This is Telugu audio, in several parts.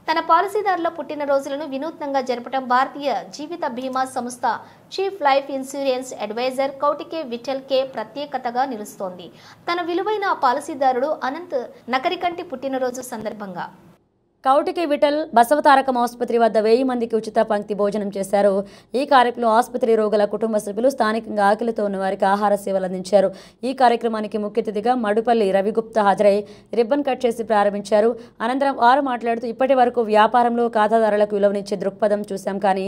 తన పాలసీదారుల పుట్టినరోజులను వినూత్నంగా జరపడం భారతీయ జీవిత బీమా సంస్థ chief life insurance advisor Kautike Vithal కే ప్రత్యేకతగా నిలుస్తోంది. తన విలువైన పాలసీదారుడు అనంత్ నకరికంటి పుట్టినరోజు సందర్భంగా కౌటికి విఠల్ బసవతారకం ఆసుపత్రి వద్ద 1000 మందికి ఉచిత పంక్తి భోజనం చేశారు. ఈ కార్యక్రమంలో ఆసుపత్రి రోగుల కుటుంబ సభ్యులు స్థానికంగా ఆకలితో ఉన్న వారికి ఆహార సేవలు అందించారు. ఈ కార్యక్రమానికి ముఖ్య అతిథిగా మడుపల్లి రవిగుప్తా హాజరై రిబ్బన్ కట్ చేసి ప్రారంభించారు. అనంతరం వారు మాట్లాడుతూ ఇప్పటి వరకు వ్యాపారంలో ఖాతాదారులకు విలువనిచ్చే దృక్పథం చూశాం, కానీ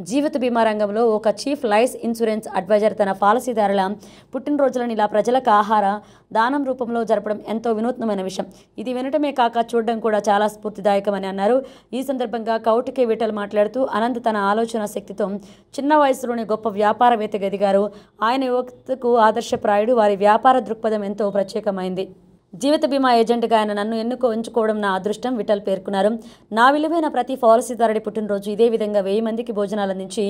జీవిత బీమా రంగంలో ఒక చీఫ్ లైఫ్ ఇన్సూరెన్స్ అడ్వైజర్ తన పాలసీదారుల పుట్టినరోజులను ఇలా ప్రజలకు ఆహార దానం రూపంలో జరపడం ఎంతో వినూత్నమైన విషయం. ఇది వినటమే కాక చూడడం కూడా చాలా స్ఫూర్తిదాయకమని అన్నారు. ఈ సందర్భంగా కౌటికే విఠల్ మాట్లాడుతూ అనంత్ తన ఆలోచన శక్తితో చిన్న వయసులోనే గొప్ప వ్యాపారవేత్తగా ఎదిగారు. ఆయన యువతకు ఆదర్శప్రాయుడు. వారి వ్యాపార దృక్పథం ఎంతో ప్రత్యేకమైంది. జీవిత బీమా ఏజెంట్గా ఆయన నన్ను ఎంచుకోవడం నా అదృష్టం విఠల్ పేర్కొన్నారు. నా విలువైన ప్రతి పాలసీదారుడి పుట్టినరోజు ఇదే విధంగా 1000 మందికి భోజనాలు అందించి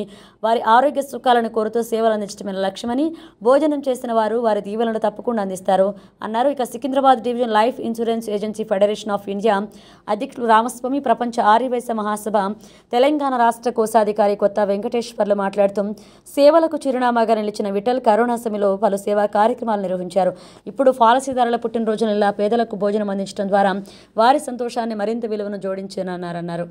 వారి ఆరోగ్య సుఖాలను కోరుతూ సేవలు అందించడమే లక్ష్యమని, భోజనం చేసిన వారు వారి దీవెనలు తప్పకుండా అందిస్తారు అన్నారు. ఇక Secunderabad division life insurance agency federation of India అధ్యక్షులు రామస్వామి, ప్రపంచ ఆర్యవైశ్య మహాసభ తెలంగాణ రాష్ట్ర కోశాధికారి కొత్త వెంకటేశ్వర్లు మాట్లాడుతూ సేవలకు చిరునామాగా నిలిచిన విఠల్ కరోనా సమయంలో పలు సేవా కార్యక్రమాలు నిర్వహించారు. ఇప్పుడు పాలసీదారుల పుట్టినరోజున పేదలకు భోజనం అందించడం ద్వారా వారి సంతోషాన్ని మరింత విలువను జోడించనున్నారన్నారు.